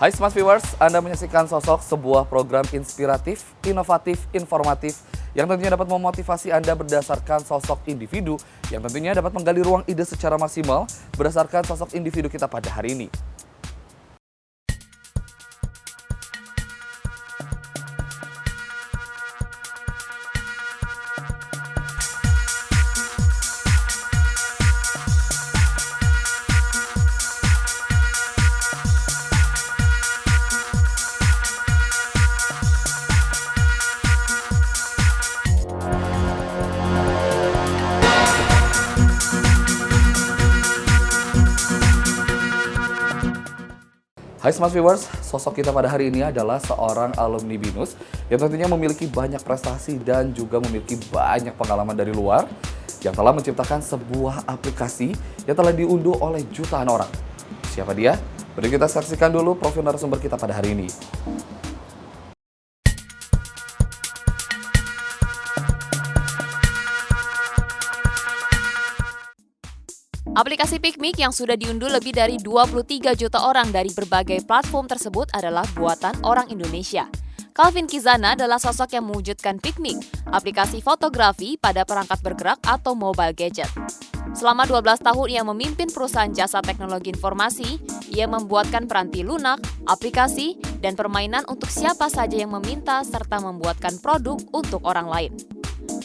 Hai Smart Viewers, Anda menyaksikan Sosok, sebuah program inspiratif, inovatif, informatif yang tentunya dapat memotivasi Anda berdasarkan sosok individu yang tentunya dapat menggali ruang ide secara maksimal berdasarkan sosok individu kita pada hari ini. Hai Smart Viewers, sosok kita pada hari ini adalah seorang alumni BINUS yang tentunya memiliki banyak prestasi dan juga memiliki banyak pengalaman dari luar yang telah menciptakan sebuah aplikasi yang telah diunduh oleh jutaan orang. Siapa dia? Mari kita saksikan dulu profil narasumber kita pada hari ini. Aplikasi PicMic yang sudah diunduh lebih dari 23 juta orang dari berbagai platform tersebut adalah buatan orang Indonesia. Calvin Kizana adalah sosok yang mewujudkan PicMic, aplikasi fotografi pada perangkat bergerak atau mobile gadget. Selama 12 tahun ia memimpin perusahaan jasa teknologi informasi, ia membuatkan peranti lunak, aplikasi, dan permainan untuk siapa saja yang meminta serta membuatkan produk untuk orang lain.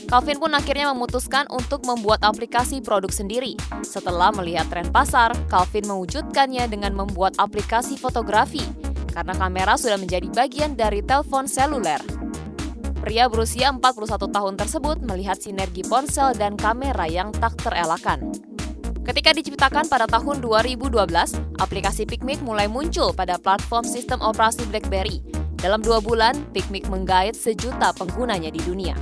Calvin pun akhirnya memutuskan untuk membuat aplikasi produk sendiri. Setelah melihat tren pasar, Calvin mewujudkannya dengan membuat aplikasi fotografi, karena kamera sudah menjadi bagian dari telepon seluler. Pria berusia 41 tahun tersebut melihat sinergi ponsel dan kamera yang tak terelakkan. Ketika diciptakan pada tahun 2012, aplikasi PicMic mulai muncul pada platform sistem operasi BlackBerry. Dalam 2 bulan, PicMic menggait sejuta penggunanya di dunia.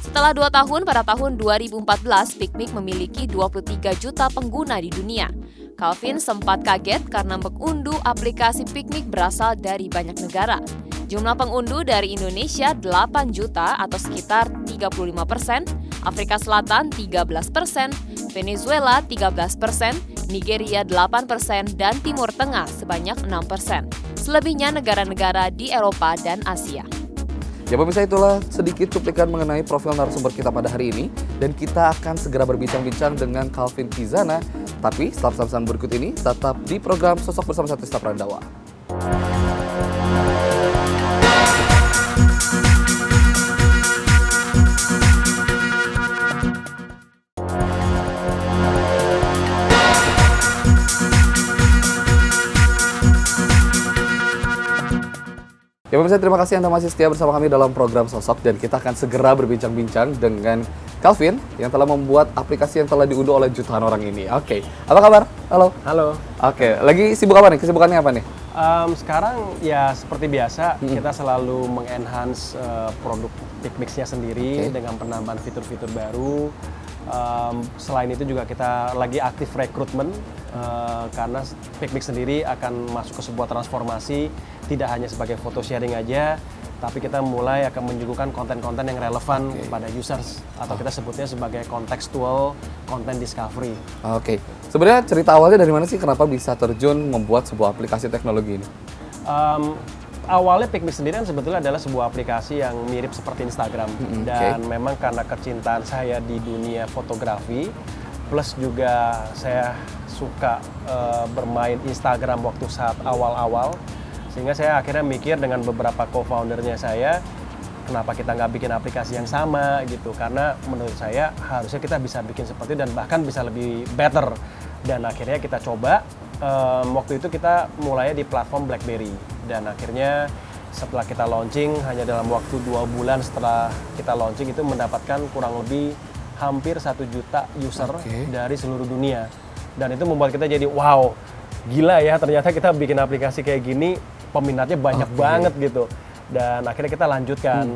Setelah 2 tahun, pada tahun 2014, PicMic memiliki 23 juta pengguna di dunia. Calvin sempat kaget karena mengunduh aplikasi PicMic berasal dari banyak negara. Jumlah pengunduh dari Indonesia 8 juta atau sekitar 35%, Afrika Selatan 13%, Venezuela 13%, Nigeria 8%, dan Timur Tengah sebanyak 6%. Selebihnya negara-negara di Eropa dan Asia. Ya pemirsa, itulah sedikit cuplikan mengenai profil narasumber kita pada hari ini. Dan kita akan segera berbincang-bincang dengan Calvin Kizana. Tapi setelah pesan berikut ini, tetap di program Sosok bersama Satista Prandawa. Ya pemirsa, terima kasih Anda masih setia bersama kami dalam program Sosok, dan kita akan segera berbincang-bincang dengan Calvin yang telah membuat aplikasi yang telah diunduh oleh jutaan orang ini. Oke, apa kabar? Halo. Halo. Oke, lagi sibuk apa nih? Kesibukannya apa nih? Sekarang ya seperti biasa, kita selalu mengenhance produk PicMic-nya sendiri dengan penambahan fitur-fitur baru. Selain itu juga kita lagi aktif rekrutmen karena PicMic sendiri akan masuk ke sebuah transformasi, tidak hanya sebagai foto sharing aja, tapi kita mulai akan menyuguhkan konten-konten yang relevan kepada users, atau kita sebutnya sebagai contextual content discovery. Oke, sebenarnya cerita awalnya dari mana sih, kenapa bisa terjun membuat sebuah aplikasi teknologi ini? Awalnya PicMic sendiri kan sebetulnya adalah sebuah aplikasi yang mirip seperti Instagram, dan memang karena kecintaan saya di dunia fotografi, plus juga saya suka bermain Instagram waktu saat awal-awal, sehingga saya akhirnya mikir dengan beberapa co-foundernya saya, kenapa kita nggak bikin aplikasi yang sama gitu, karena menurut saya harusnya kita bisa bikin seperti itu dan bahkan bisa lebih better. Dan akhirnya kita coba, waktu itu kita mulai di platform BlackBerry, dan akhirnya setelah kita launching, hanya dalam waktu 2 bulan setelah kita launching itu mendapatkan kurang lebih hampir 1 juta user dari seluruh dunia. Dan itu membuat kita jadi wow, gila ya, ternyata kita bikin aplikasi kayak gini peminatnya banyak banget gitu. Dan akhirnya kita lanjutkan,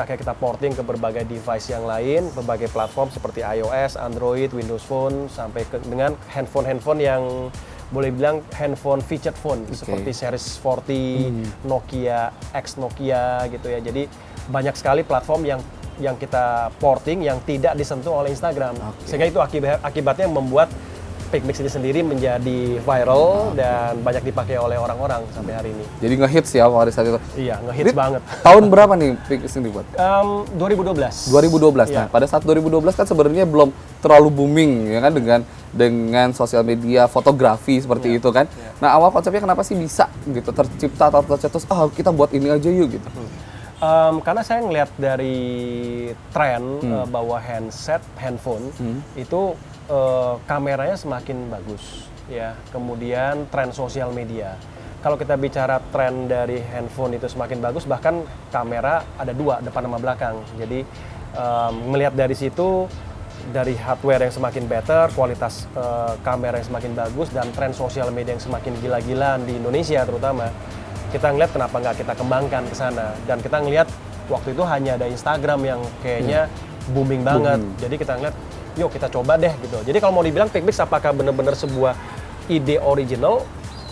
akhirnya kita porting ke berbagai device yang lain, berbagai platform seperti iOS, Android, Windows Phone, sampai dengan handphone yang boleh bilang handphone featured phone seperti Series 40, Nokia, X Nokia gitu ya. Jadi banyak sekali platform yang kita porting yang tidak disentuh oleh Instagram. Sehingga itu akibatnya membuat PicMix ini sendiri menjadi viral dan banyak dipakai oleh orang-orang sampai hari ini. Jadi ngehits ya pada saat itu. Iya, ngehits banget. Tahun berapa nih PicMix ini buat? 2012. 2012. Iya. Nah, pada saat 2012 kan sebenarnya belum terlalu booming ya kan dengan sosial media fotografi seperti itu kan. Nah, awal konsepnya kenapa sih bisa gitu tercipta atau tercetus kita buat ini aja yuk gitu. Karena saya ngelihat dari tren bahwa handphone itu kameranya semakin bagus, ya. Kemudian tren sosial media. Kalau kita bicara tren dari handphone itu semakin bagus, bahkan kamera ada 2, depan sama belakang. Jadi melihat dari situ, dari hardware yang semakin better, kualitas kamera yang semakin bagus, dan tren sosial media yang semakin gila-gilaan di Indonesia terutama, kita ngeliat kenapa nggak kita kembangkan ke sana. Dan kita ngeliat waktu itu hanya ada Instagram yang kayaknya booming banget. Jadi kita ngeliat, yuk kita coba deh gitu. Jadi kalau mau dibilang PicMix apakah benar-benar sebuah ide original?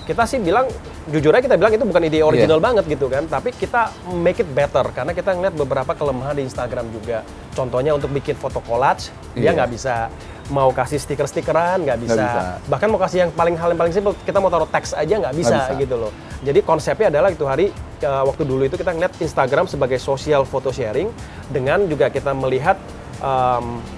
Kita sih bilang, jujur aja kita bilang itu bukan ide original banget gitu kan. Tapi kita make it better karena kita ngeliat beberapa kelemahan di Instagram juga. Contohnya untuk bikin foto collage, dia nggak bisa. Mau kasih stiker-stikeran nggak bisa. Bahkan mau kasih hal yang paling simpel, kita mau taruh teks aja nggak bisa gitu loh. Jadi konsepnya adalah itu hari waktu dulu itu kita ngeliat Instagram sebagai social photo sharing, dengan juga kita melihat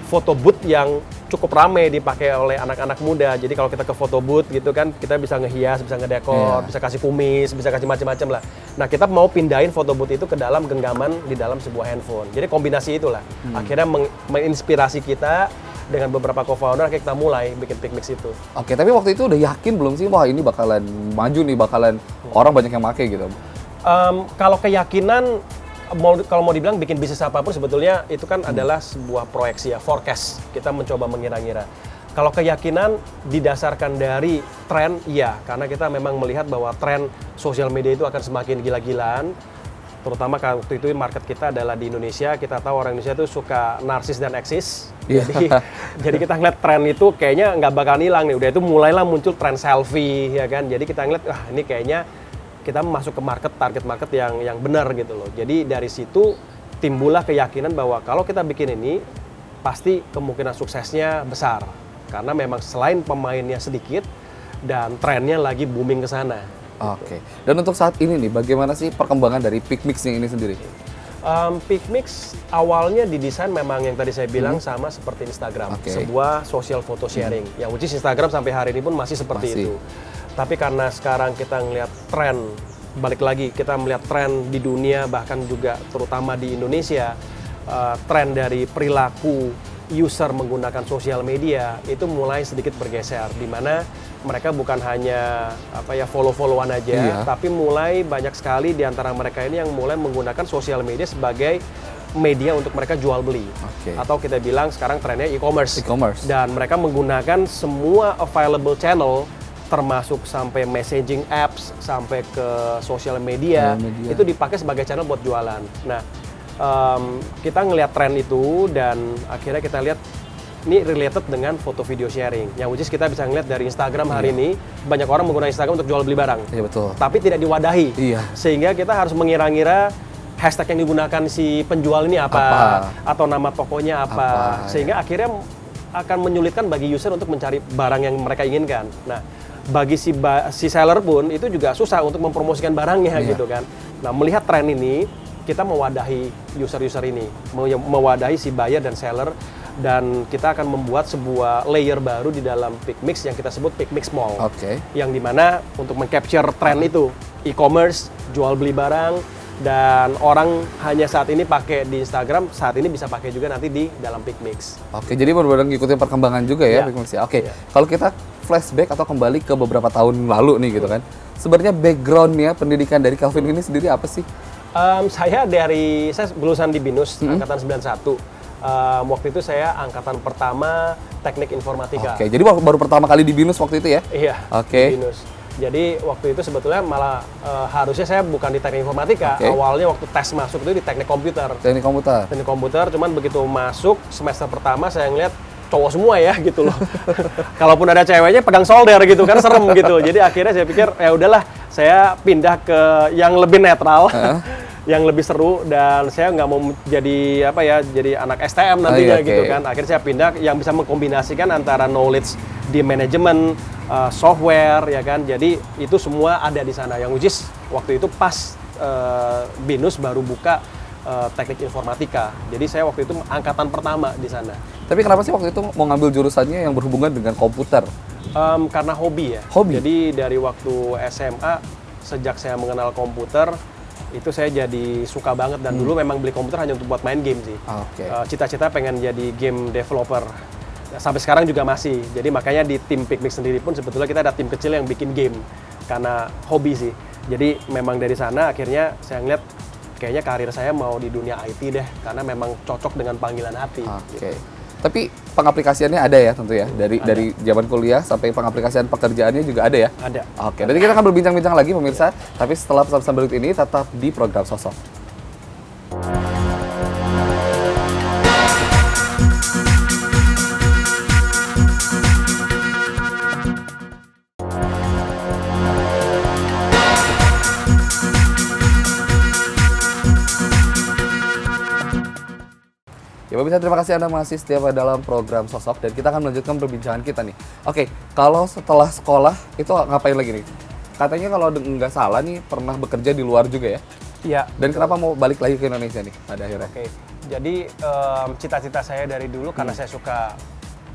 foto booth yang cukup ramai dipakai oleh anak-anak muda. Jadi kalau kita ke foto booth gitu kan, kita bisa ngehias, bisa ngedekor, bisa kasih kumis, bisa kasih macam-macam lah. Nah, kita mau pindahin foto booth itu ke dalam genggaman di dalam sebuah handphone. Jadi kombinasi itulah. Akhirnya menginspirasi kita dengan beberapa co-founder, kita mulai bikin PicMix itu. Oke, tapi waktu itu udah yakin belum sih, wah ini bakalan maju nih, bakalan orang banyak yang pakai gitu? Kalau keyakinan, kalau mau dibilang bikin bisnis apapun sebetulnya itu kan adalah sebuah proyeksi ya, forecast. Kita mencoba mengira-ngira. Kalau keyakinan didasarkan dari tren, iya. Karena kita memang melihat bahwa tren sosial media itu akan semakin gila-gilaan. Terutama kalau waktu itu market kita adalah di Indonesia. Kita tahu orang Indonesia tuh suka narsis dan eksis. Jadi kita ngeliat tren itu kayaknya nggak bakal hilang nih. Udah itu mulailah muncul tren selfie, ya kan. Jadi kita ngeliat, ini kayaknya kita masuk ke target market yang benar gitu loh. Jadi dari situ timbullah keyakinan bahwa kalau kita bikin ini pasti kemungkinan suksesnya besar. Karena memang selain pemainnya sedikit dan trennya lagi booming ke sana. Oke. Dan untuk saat ini nih, bagaimana sih perkembangan dari PicMix ini sendiri? PicMix awalnya didesain memang yang tadi saya bilang sama seperti Instagram, sebuah social photo sharing. Yang which is Instagram sampai hari ini pun masih seperti itu. Tapi karena sekarang kita ngelihat tren, balik lagi kita melihat tren di dunia bahkan juga terutama di Indonesia, tren dari perilaku user menggunakan sosial media itu mulai sedikit bergeser, di mana mereka bukan hanya follow-followan aja, tapi mulai banyak sekali di antara mereka ini yang mulai menggunakan sosial media sebagai media untuk mereka jual beli. Atau kita bilang sekarang trennya e-commerce. Dan mereka menggunakan semua available channel, termasuk sampai messaging apps, sampai ke sosial media, itu dipakai sebagai channel buat jualan. Nah, kita ngelihat tren itu dan akhirnya kita lihat ini related dengan foto video sharing. Yang which is kita bisa ngeliat dari Instagram hari ini, banyak orang menggunakan Instagram untuk jual beli barang. Iya betul. Tapi tidak diwadahi. Sehingga kita harus mengira-ngira hashtag yang digunakan si penjual ini apa? Atau nama tokonya apa. Sehingga akhirnya akan menyulitkan bagi user untuk mencari barang yang mereka inginkan. Nah, bagi si seller pun itu juga susah untuk mempromosikan barangnya gitu kan. Nah, melihat tren ini, kita mewadahi user-user ini, mewadahi si buyer dan seller, dan kita akan membuat sebuah layer baru di dalam PicMix yang kita sebut PicMix Mall. Yang dimana untuk meng-capture tren itu, e-commerce, jual beli barang, dan orang hanya saat ini pakai di Instagram, saat ini bisa pakai juga nanti di dalam PicMix. Jadi benar-benar ngikutin perkembangan juga ya PicMix ya. Kalau kita flashback atau kembali ke beberapa tahun lalu nih gitu kan, sebenarnya backgroundnya pendidikan dari Calvin ini sendiri apa sih? Saya lulusan di BINUS, angkatan 91. Waktu itu saya angkatan pertama teknik informatika. Jadi baru pertama kali di BINUS waktu itu ya? Iya, di BINUS. Jadi waktu itu sebetulnya malah harusnya saya bukan di teknik informatika. Awalnya waktu tes masuk itu di teknik komputer. Teknik komputer, cuman begitu masuk semester pertama saya ngeliat cowok semua ya gitu loh. Kalaupun ada ceweknya pegang solder gitu kan, serem gitu. Jadi akhirnya saya pikir ya udahlah, saya pindah ke yang lebih netral. yang lebih seru, dan saya nggak mau jadi jadi anak STM nantinya gitu kan. Akhirnya saya pindah yang bisa mengkombinasikan antara knowledge di manajemen, software ya kan. Jadi itu semua ada di sana, yang which is waktu itu pas BINUS baru buka teknik informatika. Jadi saya waktu itu angkatan pertama di sana. Tapi kenapa sih waktu itu mau ngambil jurusannya yang berhubungan dengan komputer? Karena hobi ya. Hobi? Jadi dari waktu SMA, sejak saya mengenal komputer, itu saya jadi suka banget, dan dulu memang beli komputer hanya untuk buat main game sih. Cita-cita pengen jadi game developer. Sampai sekarang juga masih. Jadi makanya di tim Pikmik sendiri pun sebetulnya kita ada tim kecil yang bikin game. Karena hobi sih. Jadi memang dari sana akhirnya saya ngeliat kayaknya karir saya mau di dunia IT deh, karena memang cocok dengan panggilan hati. Gitu. Tapi pengaplikasiannya ada ya tentu ya, dari zaman kuliah sampai pengaplikasian pekerjaannya juga ada ya? Ada. Nanti kita akan berbincang-bincang lagi pemirsa, tapi setelah pesan-pesan berikut ini tetap di program Sosok. Ya pemirsa, terima kasih Anda masih setia dalam program Sosok, dan kita akan melanjutkan perbincangan kita nih. Oke, kalau setelah sekolah itu ngapain lagi nih? Katanya kalau nggak salah nih pernah bekerja di luar juga ya? Iya. Dan kenapa mau balik lagi ke Indonesia nih pada akhirnya? Oke, jadi cita-cita saya dari dulu karena saya suka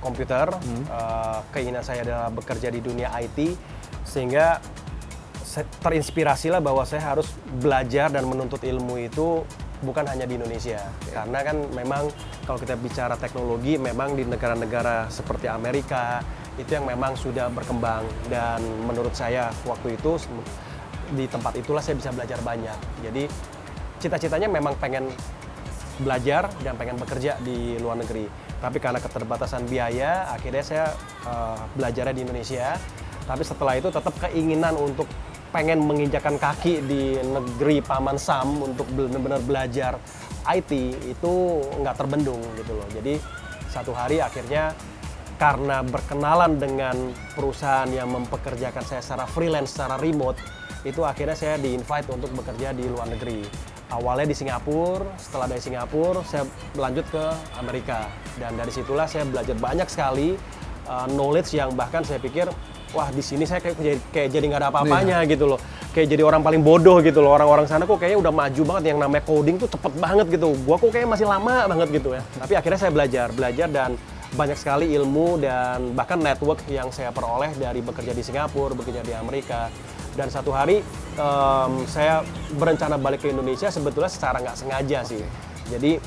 komputer, keinginan saya adalah bekerja di dunia IT, sehingga terinspirasilah bahwa saya harus belajar dan menuntut ilmu itu bukan hanya di Indonesia. Karena kan memang kalau kita bicara teknologi, memang di negara-negara seperti Amerika itu yang memang sudah berkembang, dan menurut saya waktu itu di tempat itulah saya bisa belajar banyak. Jadi cita-citanya memang pengen belajar dan pengen bekerja di luar negeri. Tapi karena keterbatasan biaya, akhirnya saya belajarnya di Indonesia. Tapi setelah itu tetap keinginan untuk pengen menginjakan kaki di negeri Paman Sam untuk benar-benar belajar IT itu nggak terbendung gitu loh. Jadi satu hari akhirnya karena berkenalan dengan perusahaan yang mempekerjakan saya secara freelance, secara remote, itu akhirnya saya di-invite untuk bekerja di luar negeri. Awalnya di Singapura, setelah dari Singapura saya lanjut ke Amerika, dan dari situlah saya belajar banyak sekali knowledge yang bahkan saya pikir wah di sini saya kayak jadi nggak ada apa-apanya gitu loh, kayak jadi orang paling bodoh gitu loh. Orang-orang sana kok kayaknya udah maju banget, yang namanya coding tuh cepet banget gitu, gua kok kayaknya masih lama banget gitu ya. Tapi akhirnya saya belajar dan banyak sekali ilmu dan bahkan network yang saya peroleh dari bekerja di Singapura, bekerja di Amerika. Dan satu hari saya berencana balik ke Indonesia sebetulnya secara nggak sengaja sih. Jadi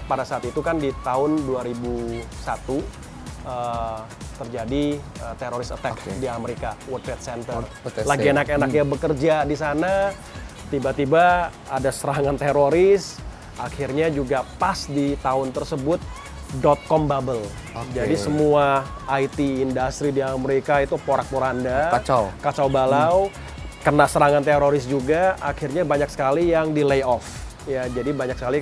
pada saat itu kan di tahun 2001 terjadi teroris attack di Amerika, World Trade Center. Lagi enak-enaknya bekerja di sana, tiba-tiba ada serangan teroris. Akhirnya juga pas di tahun tersebut .com bubble. Jadi semua IT industri di Amerika itu porak-poranda, kacau balau, kena serangan teroris juga. Akhirnya banyak sekali yang di layoff. Ya, jadi banyak sekali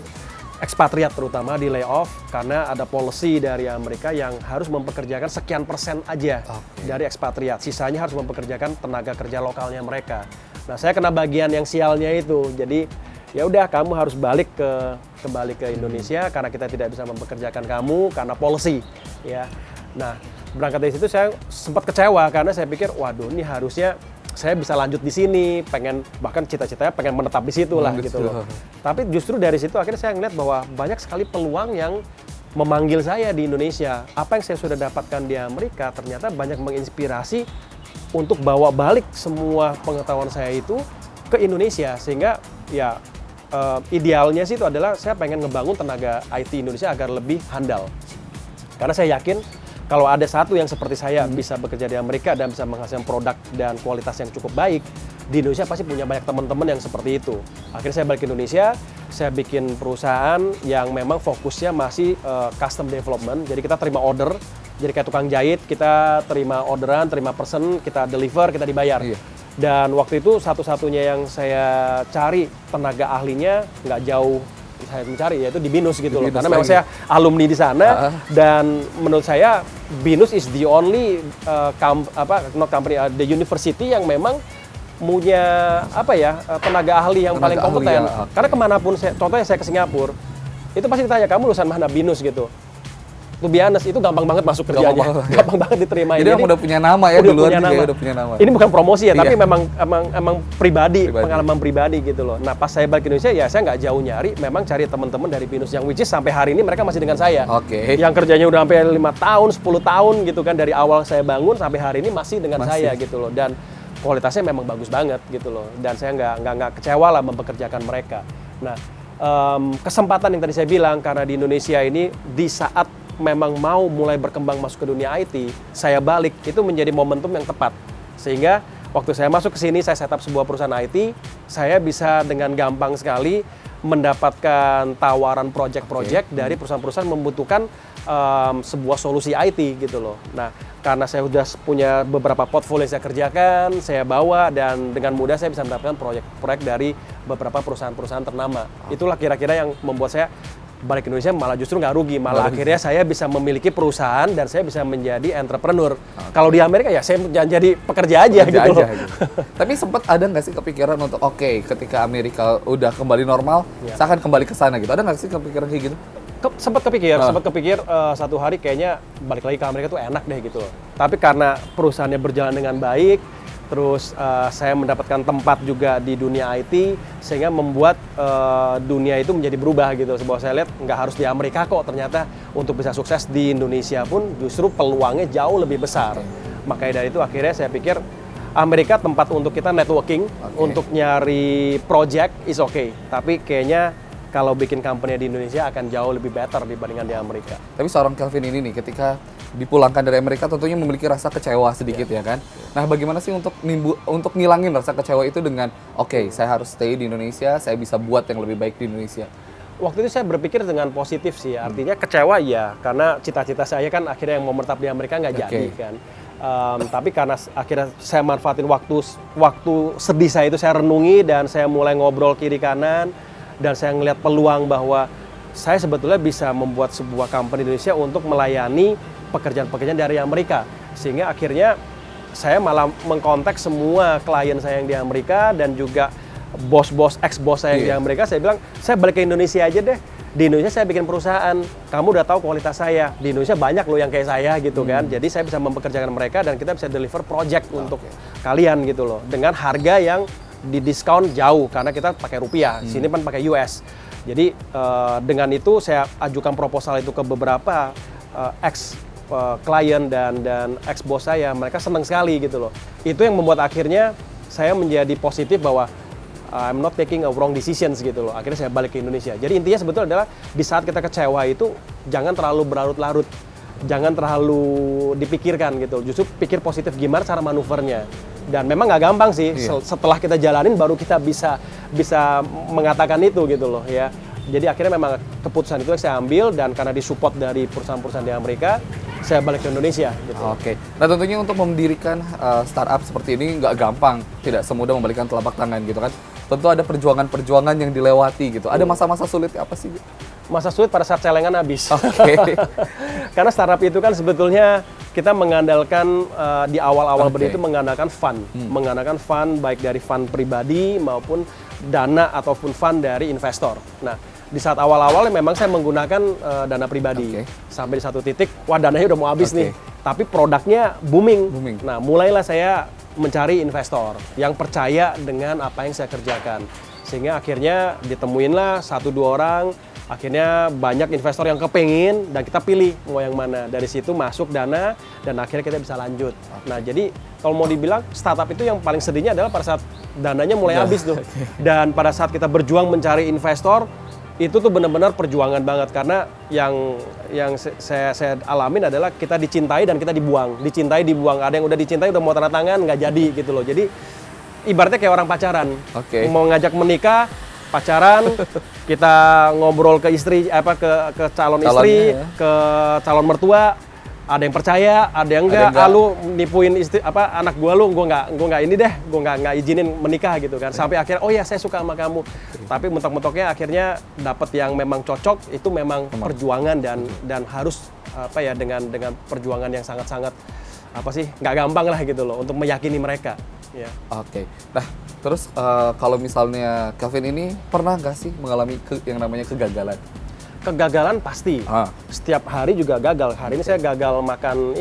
ekspatriat terutama di layoff karena ada policy dari Amerika yang harus mempekerjakan sekian persen aja dari ekspatriat. Sisanya harus mempekerjakan tenaga kerja lokalnya mereka. Nah, saya kena bagian yang sialnya itu. Jadi ya udah, kamu harus kembali ke Indonesia karena kita tidak bisa mempekerjakan kamu karena policy ya. Nah, berangkat dari situ saya sempat kecewa karena saya pikir waduh, ini harusnya saya bisa lanjut di sini, bahkan cita-citanya pengen menetap di situ lah gitu loh. Tapi justru dari situ akhirnya saya ngeliat bahwa banyak sekali peluang yang memanggil saya di Indonesia. Apa yang saya sudah dapatkan di Amerika ternyata banyak menginspirasi untuk bawa balik semua pengetahuan saya itu ke Indonesia, sehingga ya idealnya sih itu adalah saya pengen ngebangun tenaga IT Indonesia agar lebih handal. Karena saya yakin kalau ada satu yang seperti saya bisa bekerja di Amerika dan bisa menghasilkan produk dan kualitas yang cukup baik, di Indonesia pasti punya banyak teman-teman yang seperti itu. Akhirnya saya balik ke Indonesia, saya bikin perusahaan yang memang fokusnya masih custom development. Jadi kita terima order, jadi kayak tukang jahit, kita terima orderan, terima person, kita deliver, kita dibayar. Dan waktu itu satu-satunya yang saya cari tenaga ahlinya nggak jauh saya mencari, yaitu di BINUS gitu loh. Karena memang saya alumni di sana dan menurut saya BINUS is the only the university yang memang punya tenaga ahli yang paling Tenaga ahli, kompeten. ya, oke. Karena kemanapun contohnya saya ke Singapura, itu pasti ditanya kamu lulusan mana BINUS gitu. To be honest, itu gampang banget masuk kerjanya, gampang banget diterima. Jadi udah punya nama ya di luar juga, udah punya nama. Ini bukan promosi ya, tapi Iya. memang pribadi, pengalaman pribadi gitu loh. Nah pas saya balik ke Indonesia ya saya nggak jauh nyari, memang cari teman-teman dari BINUS yang which is sampai hari ini mereka masih dengan saya. Oke. Yang kerjanya udah sampai 5 tahun, 10 tahun gitu kan, dari awal saya bangun sampai hari ini masih dengan saya gitu loh. Dan kualitasnya memang bagus banget gitu loh. Dan saya nggak kecewa lah mempekerjakan mereka. Nah kesempatan yang tadi saya bilang, karena di Indonesia ini di saat memang mau mulai berkembang masuk ke dunia IT, saya balik, itu menjadi momentum yang tepat. Sehingga waktu saya masuk ke sini, saya setup sebuah perusahaan IT, saya bisa dengan gampang sekali mendapatkan tawaran project-project dari perusahaan-perusahaan membutuhkan sebuah solusi IT gitu loh. Nah, karena saya sudah punya beberapa portfolio yang saya kerjakan, saya bawa, dan dengan mudah saya bisa mendapatkan proyek-proyek dari beberapa perusahaan-perusahaan ternama. Itulah kira-kira yang membuat saya balik ke Indonesia malah justru nggak rugi, malah akhirnya saya bisa memiliki perusahaan dan saya bisa menjadi entrepreneur. Kalau di Amerika ya saya jadi pekerja aja gitu loh. Tapi sempat ada nggak sih kepikiran untuk ketika Amerika udah kembali normal, saya akan kembali ke sana gitu. Ada nggak sih kepikiran kayak gitu? Sempat kepikir satu hari kayaknya balik lagi ke Amerika tuh enak deh gitu loh. Tapi karena perusahaannya berjalan dengan baik, terus saya mendapatkan tempat juga di dunia IT, sehingga membuat dunia itu menjadi berubah gitu. Bahwa saya lihat nggak harus di Amerika kok, ternyata untuk bisa sukses di Indonesia pun justru peluangnya jauh lebih besar. Makanya dari itu akhirnya saya pikir Amerika tempat untuk kita networking, untuk nyari project is okay. Tapi kayaknya kalau bikin company di Indonesia akan jauh lebih better dibandingkan di Amerika. Tapi seorang Kelvin ini nih, ketika dipulangkan dari Amerika tentunya memiliki rasa kecewa sedikit ya kan. Nah bagaimana sih untuk ngilangin rasa kecewa itu dengan saya harus stay di Indonesia, saya bisa buat yang lebih baik di Indonesia. Waktu itu saya berpikir dengan positif sih, artinya kecewa ya, karena cita-cita saya kan akhirnya yang mau menetap di Amerika nggak jadi kan. Tapi karena akhirnya saya manfaatin waktu sedih saya itu, saya renungi dan saya mulai ngobrol kiri kanan, dan saya ngelihat peluang bahwa saya sebetulnya bisa membuat sebuah company di Indonesia untuk melayani pekerjaan-pekerjaan dari Amerika. Sehingga akhirnya saya malah mengkontak semua klien saya yang di Amerika dan juga ex-bos saya yang di Amerika. Saya bilang, saya balik ke Indonesia aja deh. Di Indonesia saya bikin perusahaan, kamu udah tahu kualitas saya. Di Indonesia banyak loh yang kayak saya gitu kan. Jadi saya bisa mempekerjakan mereka dan kita bisa deliver project untuk kalian gitu loh. Dengan harga yang di diskon jauh karena kita pakai rupiah, sini kan pakai US. Jadi dengan itu saya ajukan proposal itu ke beberapa ex klien dan ex bos saya, mereka senang sekali gitu loh. Itu yang membuat akhirnya saya menjadi positif bahwa I'm not taking a wrong decisions gitu loh. Akhirnya saya balik ke Indonesia. Jadi intinya sebetulnya adalah di saat kita kecewa itu jangan terlalu berlarut-larut, jangan terlalu dipikirkan gitu. Justru pikir positif gimana cara manuvernya. Dan memang nggak gampang sih. Setelah kita jalanin baru kita bisa mengatakan itu gitu loh ya. Jadi akhirnya memang keputusan itu yang saya ambil, dan karena disupport dari perusahaan-perusahaan di Amerika, saya balik ke Indonesia gitu. Oke. Nah tentunya untuk mendirikan startup seperti ini nggak gampang, tidak semudah membalikan telapak tangan gitu kan. Tentu ada perjuangan-perjuangan yang dilewati gitu. Ada masa-masa sulit apa sih? Masa sulit pada saat celengan habis. Karena startup itu kan sebetulnya kita mengandalkan di awal-awal berdiri itu mengandalkan fund. Mengandalkan fund baik dari fund pribadi maupun dana ataupun fund dari investor. Nah, di saat awal-awal memang saya menggunakan dana pribadi. Sampai di satu titik, wah dananya udah mau habis nih. Tapi produknya booming. Nah, mulailah saya mencari investor yang percaya dengan apa yang saya kerjakan. Sehingga akhirnya ditemuinlah 1-2 orang. Akhirnya banyak investor yang kepengin dan kita pilih mau yang mana. Dari situ masuk dana dan akhirnya kita bisa lanjut. Nah jadi kalau mau dibilang startup itu yang paling sedihnya adalah pada saat dananya mulai habis tuh. Dan pada saat kita berjuang mencari investor, itu tuh benar-benar perjuangan banget. Karena yang saya alamin adalah kita dicintai dan kita dibuang. Dicintai, dibuang. Ada yang udah dicintai, udah mau tanda tangan, nggak jadi gitu loh. Jadi ibaratnya kayak orang pacaran. Mau ngajak menikah, pacaran, kita ngobrol ke istri, ke calon istri, ke calon mertua, ada yang percaya, ada yang enggak. Lu nipuin istri anak gua nggak ini deh, gua nggak izinin menikah gitu kan. Sampai akhirnya, oh ya saya suka sama kamu. Tapi mentok-mentoknya akhirnya dapat yang memang cocok, itu memang perjuangan dan harus dengan perjuangan yang sangat-sangat nggak gampang lah gitu loh untuk meyakini mereka. Ya. Oke. Nah, terus kalau misalnya Calvin ini pernah nggak sih mengalami yang namanya kegagalan? Kegagalan pasti. Setiap hari juga gagal. Hari ini saya gagal makan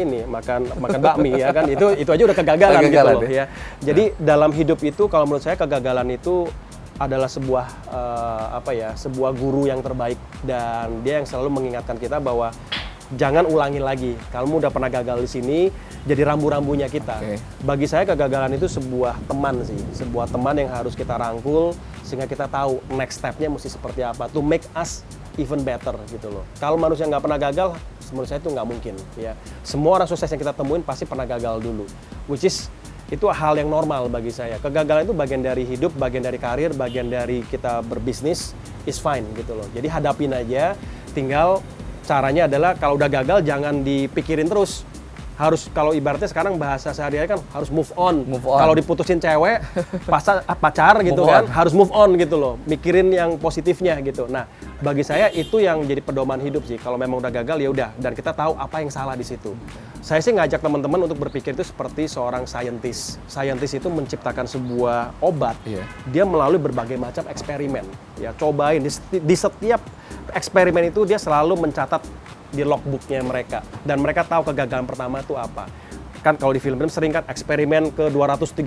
bakmi ya kan. Itu aja udah kegagalan gitu loh ya. Jadi dalam hidup itu kalau menurut saya kegagalan itu adalah sebuah sebuah guru yang terbaik, dan dia yang selalu mengingatkan kita bahwa jangan ulangi lagi. Kamu udah pernah gagal di sini, jadi rambu-rambunya kita. Bagi saya kegagalan itu sebuah teman sih, sebuah teman yang harus kita rangkul sehingga kita tahu next step-nya mesti seperti apa to make us even better gitu loh. Kalau manusia nggak pernah gagal, menurut saya itu nggak mungkin ya. Semua orang sukses yang kita temuin pasti pernah gagal dulu, which is itu hal yang normal bagi saya. Kegagalan itu bagian dari hidup, bagian dari karir, bagian dari kita berbisnis, is fine gitu loh. Jadi hadapin aja, tinggal caranya adalah kalau udah gagal jangan dipikirin terus. Harus, kalau ibaratnya sekarang bahasa sehari-hari kan harus move on. Kalau diputusin cewek, pacar gitu kan, harus move on gitu loh. Mikirin yang positifnya gitu. Nah, bagi saya itu yang jadi pedoman hidup sih. Kalau memang udah gagal ya udah, dan kita tahu apa yang salah di situ. Saya sih ngajak teman-teman untuk berpikir itu seperti seorang saintis. Saintis itu menciptakan sebuah obat. Dia melalui berbagai macam eksperimen. Ya, cobain di setiap eksperimen itu dia selalu mencatat di logbooknya mereka, dan mereka tahu kegagalan pertama itu apa. Kan kalau di film-film sering kan eksperimen ke 236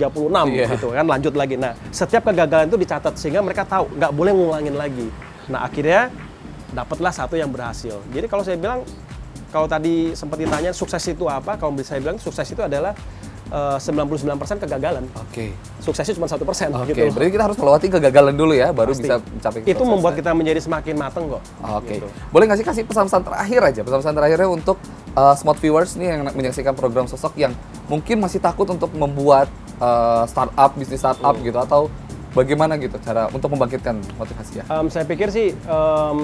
gitu kan, lanjut lagi. Nah, setiap kegagalan itu dicatat sehingga mereka tahu nggak boleh ngulangin lagi. Nah, akhirnya dapatlah satu yang berhasil. Jadi kalau saya bilang, kalau tadi sempat ditanya sukses itu apa, kalau saya bilang sukses itu adalah 99% kegagalan. Suksesnya cuma 1% gitu. Berarti kita harus melewati kegagalan dulu ya, baru bisa mencapai kesuksesan. Itu membuat kita menjadi semakin mateng kok. Gitu. Boleh nggak sih kasih pesan-pesan terakhir aja, pesan-pesan terakhirnya untuk smart viewers nih yang menyaksikan program Sosok yang mungkin masih takut untuk membuat bisnis startup gitu, atau bagaimana gitu cara untuk membangkitkan motivasi ya? Saya pikir sih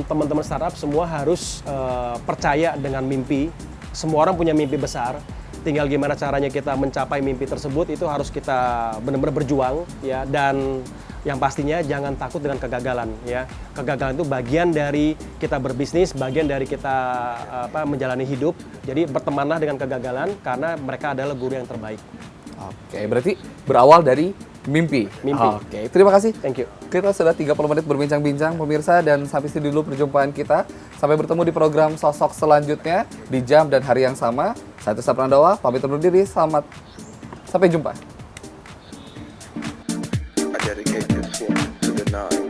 teman-teman startup semua harus percaya dengan mimpi. Semua orang punya mimpi besar. Tinggal gimana caranya kita mencapai mimpi tersebut, itu harus kita benar-benar berjuang ya, dan yang pastinya jangan takut dengan kegagalan ya. Kegagalan itu bagian dari kita berbisnis, bagian dari kita menjalani hidup. Jadi bertemanlah dengan kegagalan karena mereka adalah guru yang terbaik. Berarti berawal dari mimpi. Terima kasih. Thank you. Kita sudah 30 menit berbincang-bincang pemirsa, dan sampai sini dulu perjumpaan kita. Sampai bertemu di program Sosok selanjutnya di jam dan hari yang sama. Saya Tessa Prandawa, pamit undur diri. Selamat sampai jumpa. I dedicate this one to the nine.